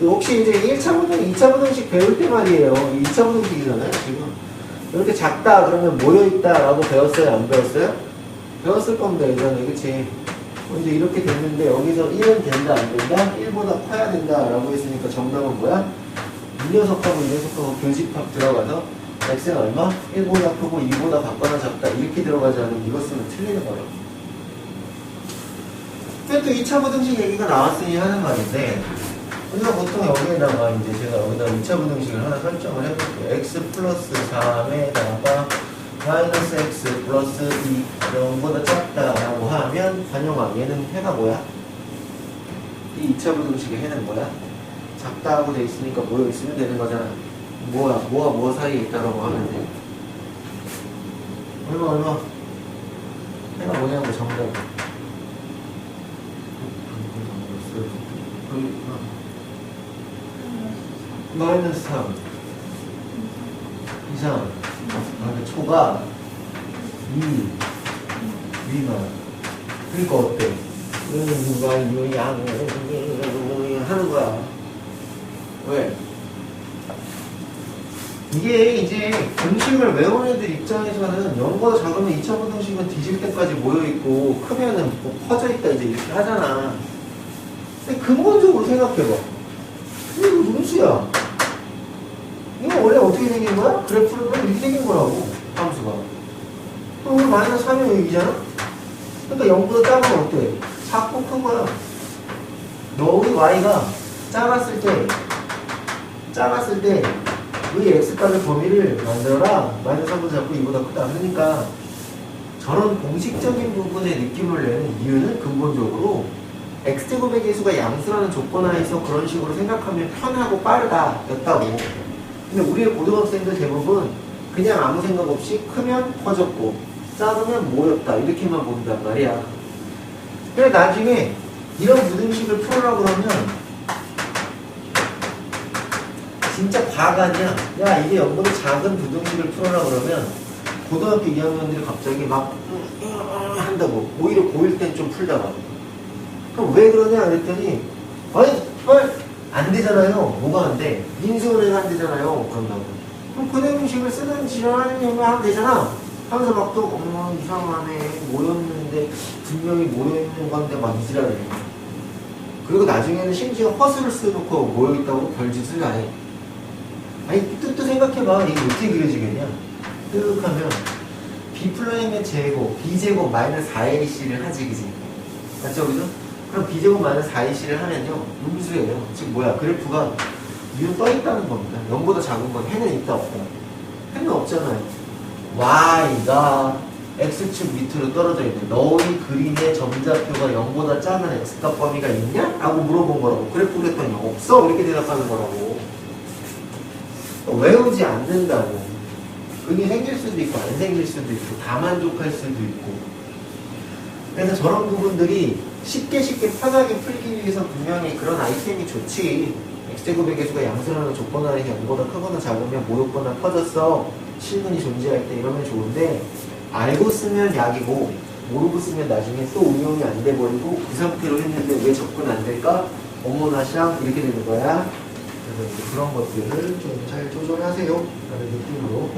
혹시 이제 1차 부등식, 2차 부등식 배울 때 말이에요. 2차 부등식이잖아요, 지금. 이렇게 작다 그러면 모여있다 라고 배웠어요? 안 배웠어요? 배웠을 겁니다, 예전에. 그치? 이제 이렇게 됐는데 여기서 1은 된다, 안 된다? 1보다 커야 된다 라고 했으니까 정답은 뭐야? 이 녀석하고 이 녀석하고 교집합 들어가서 x는 얼마? 1보다 크고 2보다 같거나 작다 이렇게 들어가지 않으면 이거 쓰면 틀리는 거라고. 근데 또 2차 부등식 얘기가 나왔으니 하는 말인데 우리가 보통 여기에다가 이제 제가 여기다 2차 부등식을 하나 설정을 해볼게요. x 플러스 3에다가 마이너스 x 플러스 2 0보다 작다라고 하면 관용아 얘는 해가 뭐야? 이 2차 부등식의 해는 뭐야? 작다고 돼 있으니까 모여 있으면 되는 거잖아. 뭐와 사이에 있다라고 하면 돼. 얼마 해가 뭐냐고 정답. 마이너스 3 이상 초가 2 미만. 그러니까 어때? 하는 거야. 왜? 이게 이제 공식을 외운 애들 입장에서는 0보다 작으면 2차 부등식은 뒤질 때까지 모여있고 크면은 뭐 퍼져있다 이제 이렇게 하잖아. 근데 근본적으로 생각해봐. 이거 음수야. 이거 원래 어떻게 생긴 거야? 그래프를 보면 이렇게 생긴 거라고, 함수가. 그럼 우리 마이너스 3이 여기잖아? 그러니까 0보다 작으면 어때? 작고 큰 거야. 여기 y가 작았을 때 작았을 때 이 x값의 범위를 만들어라. 마이너스 3분 잡고 2보다 크다. 그러니까 저런 공식적인 부분의 느낌을 내는 이유는 근본적으로 x제곱의 개수가 양수라는 조건 하에서 그런 식으로 생각하면 편하고 빠르다 였다고. 근데 우리의 고등학생들 대부분 그냥 아무 생각 없이 크면 커졌고 작으면 모였다 이렇게만 본단 말이야. 그래 나중에 이런 부등식을 풀으라고 그러면 진짜 과가 아니야. 야 이게 연분이 작은 부등식을 풀으라고 그러면 고등학교 2학년들이 갑자기 막 한다고. 오히려 고1 땐 좀 풀다가. 그럼 왜 그러냐 그랬더니 아니 안 되잖아요. 뭐가 안 돼? 인수분해가 안 되잖아요. 그런다고. 그럼 부등식을 쓰는 지랄하는 하면 되잖아. 하면서 막 또 이상하네. 모였는데 분명히 모여있는 건데 막 이지랄해. 그리고 나중에는 심지어 허수를 써놓고 모여있다고 별짓을 안 해. 아니 뜻도 생각해봐. 이게 어떻게 그려지겠냐. 뜩 하면 B'의 제곱, B제곱 마이너스 4AC를 하지 그지? 맞죠 그죠? 그럼 B제곱 마이너스 4AC를 하면요 음수예요. 즉 뭐야 그래프가 위로 떠있다는 겁니다. 0보다 작은 건 해는 있다 없다? 해는 없잖아요. Y가 X축 밑으로 떨어져 있는데 너희 그림의 점좌표가 0보다 작은 X값 범위가 있냐? 라고 물어본 거라고. 그래프 그랬더니 없어 이렇게 대답하는 거라고. 외우지 않는다고. 그게 생길 수도 있고 안 생길 수도 있고 다 만족할 수도 있고. 그래서 저런 부분들이 쉽게 편하게 풀기 위해서 분명히 그런 아이템이 좋지. x제곱의 개수가 양수라는 조건 하에 0보다 크거나 작으면 모였거나 커졌어. 실근이 존재할 때 이러면 좋은데 알고 쓰면 약이고 모르고 쓰면 나중에 또 응용이 안 돼버리고 그 상태로 했는데 왜 접근 안 될까? 어머나 샹 이렇게 되는 거야. 그래서 이제 그런 것들을 좀 잘 조절하세요 라는 느낌으로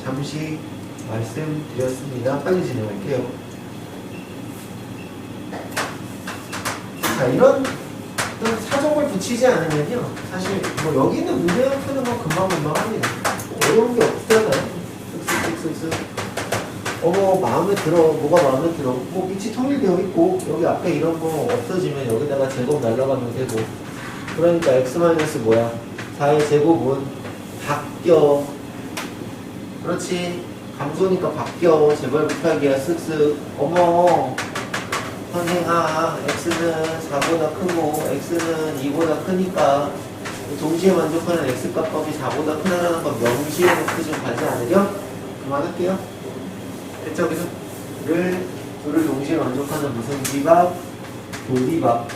잠시 말씀드렸습니다. 빨리 진행할게요. 자, 이런 사정을 붙이지 않으면요 사실 뭐 여기 있는 문제를 푸는 건 금방 합니다. 어려운 게 없잖아요. 쓱쓱쓱쓱 마음에 들어. 뭐가 마음에 들어. 뭐 밑이 통일되어 있고 여기 앞에 이런 거 없어지면 여기다가 제곱 날라가면 되고. 그러니까 x 마이너스 뭐야 4의 제곱은 바뀌어. 그렇지. 감소니까 바뀌어. 제발 곱하기야 쓱쓱. 어머 선생아 x는 4보다 크고 x는 2보다 크니까 동시에 만족하는 x값 범위 4보다 크다라는 건 명시해 놓고 좀 가지 않으려? 그만할게요. 됐죠? 그래서 둘을 동시에 만족하는 무슨 비밥? 도비밥.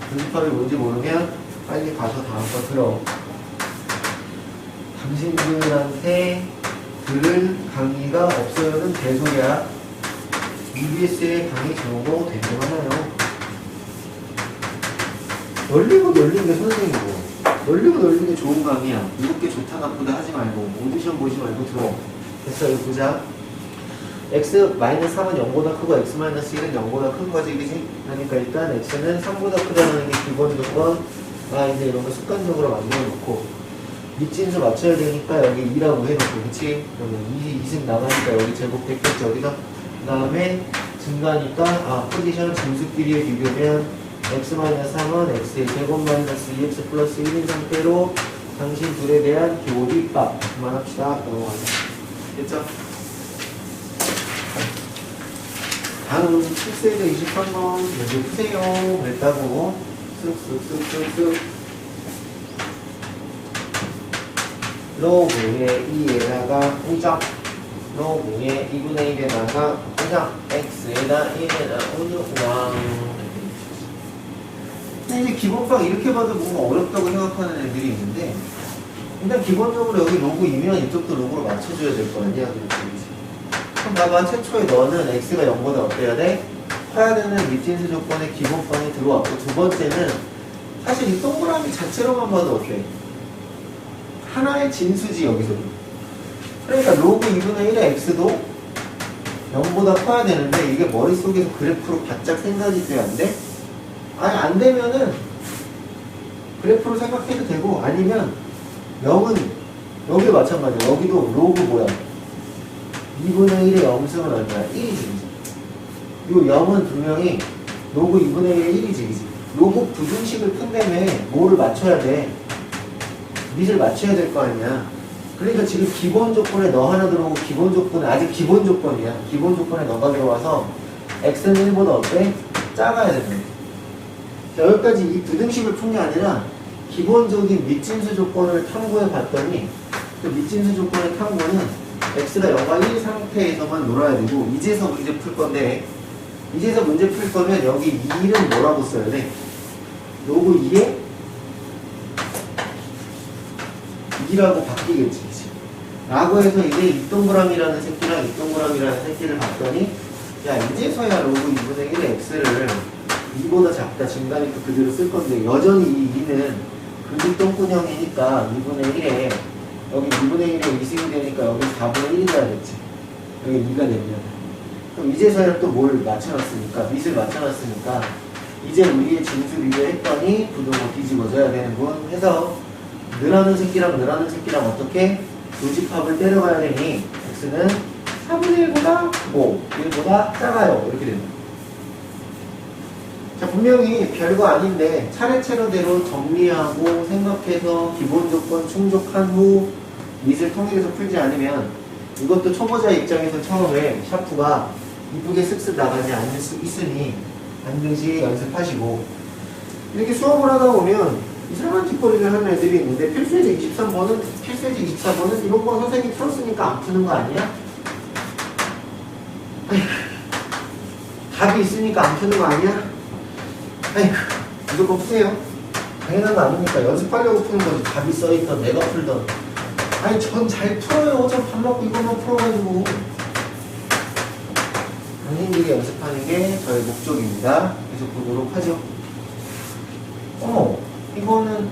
분집합이 뭔지 모르면 빨리 가서 다음 거 들어. 당신들한테 들을 강의가 없어요는 개소리야. EBS의 강의 정보 대표하나요? 널리고 널린 게 선생이고 널리고 널린 게 좋은 강의야. 이렇게 좋다 나쁘다 하지 말고 오디션 보지 말고 들어. 됐어 이거 보자. x-3은 0보다 크고 x-1은 0보다 큰 거지 그지? 그러니까 일단 x는 3보다 크다는 게 기본 조건. 이제 이런 거 습관적으로 만들어 놓고 밑진수 맞춰야 되니까 여기 2라고 해놓고 그치? 그러면 2승 나가니까 여기 제곱 됐겠지 여기서. 그 다음에 증가니까 포지션 진수끼리의 비교면 x-3은 x의 제곱 마이너스 2x 플러스 1인 상태로 당신 둘에 대한 교집합. 그만합시다. 넘어가자. 됐죠? 다음 7세대 23번 먼저 푸세요. 그랬다고. 쓱쓱쓱쓱쓱. 로그의 2에다가 우정. 로그의 2분의 1에다가 우정. x에다 1에다 우정. 이제 기본방 이렇게 봐도 뭔가 어렵다고 생각하는 애들이 있는데 일단 기본적으로 여기 로그이면 이쪽도 로그로 맞춰줘야 될 거 아니야. 그럼 봐봐. 최초에 너는 x가 0보다 어때야 돼? 커야 되는 밑진수 조건의 기본방이 들어왔고 두 번째는 사실 이 동그라미 자체로만 봐도 어때? 하나의 진수지 여기서도. 그러니까 로그 2분의 1의 x도 0보다 커야 되는데 이게 머릿속에서 그래프로 바짝 생각이 돼야 안 돼? 아니 안 되면은 그래프로 생각해도 되고 아니면 0은 여기도 마찬가지야. 여기도 로그 뭐야? 2분의 1의 염승은 얼마야? 1이지. 이 0은 분명히 로그 2분의 1의 1이지. 로그 부등식을 푼다며 뭐를 맞춰야 돼? 밑을 맞춰야 될 거 아니야. 그러니까 지금 기본 조건에 너 하나 들어오고 기본 조건에 아직 기본 조건이야. 기본 조건에 너가 들어와서 x는 1보다 어때? 작아야 되는. 자, 여기까지 이 부등식을 푼 게 아니라 기본적인 밑진수 조건을 탐구해 봤더니 그 밑진수 조건의 탐구는 x가 0과 1 상태에서만 놀아야 되고 이제서 문제 풀 건데 이제서 문제 풀 거면 여기 2는 뭐라고 써야 돼? 로그 2에 2라고 바뀌겠지. 그치? 라고 해서 이제 이동그램이라는 새끼랑 이동그램이라는 새끼를 봤더니 야 이제서야 로그 2분의 1의 x를 2보다 작다 증가니까 그대로 쓸 건데 여전히 이 2는 근집동근형이니까 2분의 1에 여기 2분의 1에 2승이 되니까 여기 4분의 1이 돼야겠지. 여기 2가 되면 그럼 이제서야 또 뭘 맞춰놨으니까 밑을 맞춰놨으니까 이제 우리의 진수 비교했더니 부등호 뒤집어져야 되는 분 해서 늘하는 새끼랑 늘하는 새끼랑 어떻게 교집합을 때려가야 되니 x는 4분의 1보다 5, 1보다 작아요. 이렇게 됩니다. 자, 분명히 별거 아닌데 차례차례대로 정리하고 생각해서 기본 조건 충족한 후 밑을 통일해서 풀지 않으면 이것도 초보자 입장에서 처음에 샤프가 이쁘게 쓱쓱 나가지 않을 수 있으니 반드시 연습하시고 이렇게 수업을 하다 보면 이상한 짓거리를 하는 애들이 있는데 필수예제 23번은 필수예제 24번은 이런 거 선생님이 풀었으니까 안 푸는 거 아니야? 아이고, 답이 있으니까 안 푸는 거 아니야? 아이고, 무조건 푸세요. 당연한 거 아니니까 연습하려고 푸는 거지. 답이 써있던 내가 풀던. 아니 전 잘 풀어요. 전 밥 먹고 이것만 풀어가지고. 당신들이 연습하는 게 저의 목적입니다. 계속 보도록 하죠. 이거는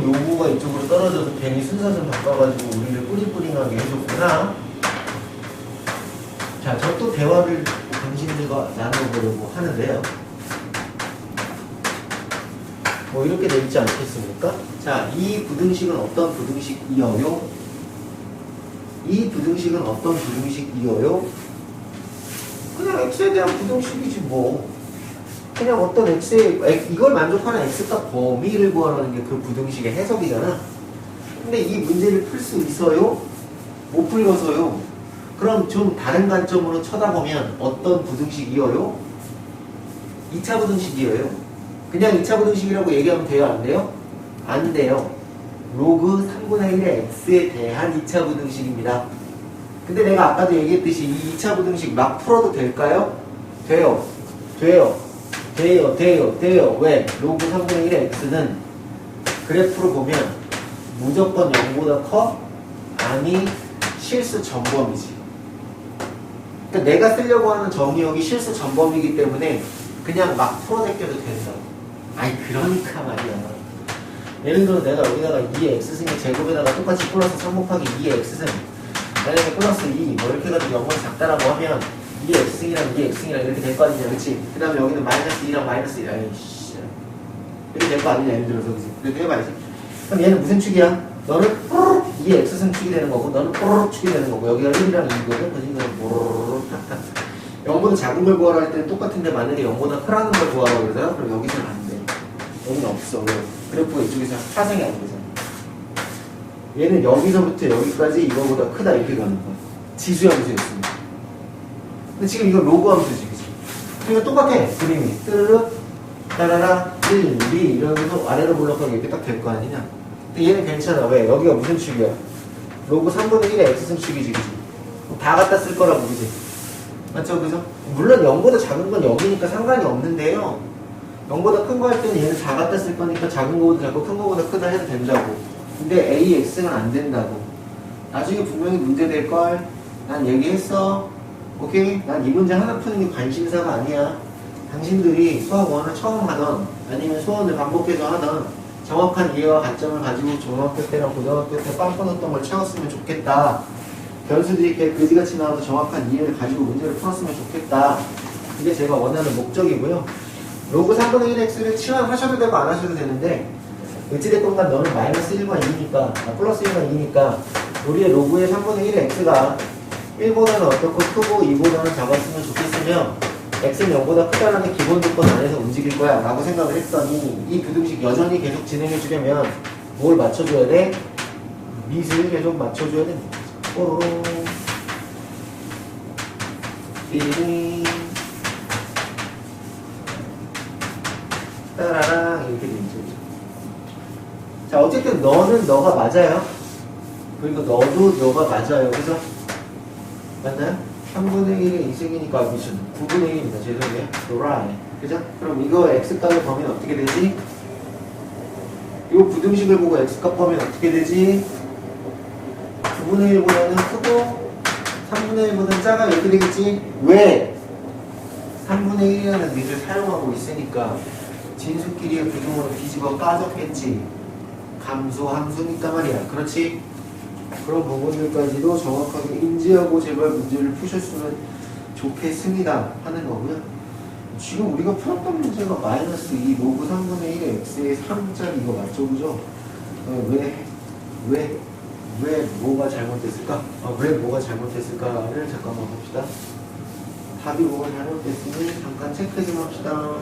요구가 이쪽으로 떨어져서 괜히 순서 좀 바꿔가지고 우리를 뿌링뿌링하게 해줬구나. 자, 저 또 대화를 당신들과 나눠보려고 하는데요. 뭐 이렇게 돼 있지 않겠습니까? 자, 이 부등식은 어떤 부등식이어요? 이 부등식은 어떤 부등식이어요? 그냥 x에 대한 부등식이지 뭐. 그냥 어떤 x에 이걸 만족하는 x값 범위를 구하라는 게 그 부등식의 해석이잖아. 근데 이 문제를 풀 수 있어요? 못 풀어서요. 그럼 좀 다른 관점으로 쳐다보면 어떤 부등식이어요? 2차 부등식이에요. 그냥 2차 부등식이라고 얘기하면 돼요? 안 돼요? 안 돼요. 로그 3분의 1의 x에 대한 2차 부등식입니다. 근데 내가 아까도 얘기했듯이 이 2차 부등식 막 풀어도 될까요? 돼요. 돼요. 돼요. 돼요. 돼요. 왜? 로그 3분의 1의 x는 그래프로 보면 무조건 0보다 커? 아니 실수 전범이지. 그러니까 내가 쓰려고 하는 정의역이 실수 전범이기 때문에 그냥 막 풀어제껴도 된다. 아이 그러니까 말이야. 예를 들어 내가 여기다가 2의 x승의 제곱에다가 똑같이 플러스 3 곱하기 2의 x승 만약에 플러스 2 뭐 이렇게 해가지고 0을 작다라고 하면 2의 x승이랑 2의 x승이랑 이렇게 될 거 아니냐, 그치? 그 다음에 여기는 마이너스 2랑 마이너스 1 아이씨 이렇게 될 거 아니냐, 예를 들어서. 그치? 이렇게 해봐야지. 그럼 얘는 무슨 축이야? 너는 뽀로록 2의 x승 축이 되는 거고 너는 뽀로록 축이 되는 거고 여기가 1이랑 2거든. 그래서 이거는 뽀로록 탁탁 0보다 작은 걸 구하라 할 때는 똑같은데 만약에 0보다 크라는 걸 구하라고 그러잖아? 그럼 여기서는 안 돼. 여기는 없어. 왜? 그래프가 이쪽에서 파생이 안 되잖아. 얘는 여기서부터 여기까지 이거보다 크다 이렇게 가는 거야. 지수 함수였습니다. 근데 지금 이거 로그 함수지, 그치? 그러니까 똑같아. 그림이 뜨르르 따라라 1, 2 이러면서 아래로 블록하게 이렇게 딱 될 거 아니냐? 근데 얘는 괜찮아. 왜? 여기가 무슨 축이야? 로그 3분의 1의 x승 축이지, 그치? 다 갖다 쓸 거라고, 그치? 맞죠? 그죠? 물론 0보다 작은 건 0이니까 상관이 없는데요. 0보다 큰 거 할 때는 얘는 다 갖다 쓸 거니까 작은 거보다 작고 큰 거보다 크다 해도 된다고. 근데 AX는 안 된다고. 나중에 분명히 문제 될걸. 난 얘기했어. 오케이? 난 이 문제 하나 푸는 게 관심사가 아니야. 당신들이 수학 1을 처음 하던 아니면 수원을 반복해서 하던 정확한 이해와 관점을 가지고 중학교 때랑 고등학교 때 빵 끊었던 걸 채웠으면 좋겠다. 변수들이 이렇게 그지같이 나와서 정확한 이해를 가지고 문제를 풀었으면 좋겠다. 이게 제가 원하는 목적이고요. 로그 3분의 1 x를 치환하셔도 되고 안 하셔도 되는데 어찌됐건 간 너는 마이너스 1과 2니까 플러스 1과 2니까 우리의 로그의 3분의 1의 x가 1보다는 어떻고 크고 2보다는 작았으면 좋겠으며 x는 0보다 크다라는 기본 조건 안에서 움직일 거야 라고 생각을 했더니 이 부등식 여전히 계속 진행해 주려면 뭘 맞춰줘야 돼? 밑을 계속 맞춰줘야 됩니다. 뽀로로 삐링 따라랑 이렇게 되죠. 자, 어쨌든 너는 너가 맞아요. 그리고 너도 너가 맞아요. 그죠? 맞나요? 3분의 1의 2승이니까 미션 9분의 1입니다. 죄송해요. right. 그죠? 그럼 이거 x값을 보면 어떻게 되지? 이 부등식을 보고 x값 보면 어떻게 되지? 9분의 1보다는 크고 3분의 1보다는 작아. 이렇게 되겠지? 왜? 3분의 1이라는 밑을 사용하고 있으니까 진수끼리의 부등으로 뒤집어 까졌겠지. 감소 함수니까 말이야. 그렇지? 그런 부분들까지도 정확하게 인지하고 제발 문제를 푸셨으면 좋겠습니다 하는 거고요. 지금 우리가 풀었던 문제가 마이너스 2 로그 3분의 1의 x의 3짜리 이거 맞죠? 그죠? 왜 뭐가 잘못됐을까? 왜 뭐가 잘못됐을까를 잠깐만 봅시다. 답이 뭐가 잘못됐으니 잠깐 체크 좀 합시다.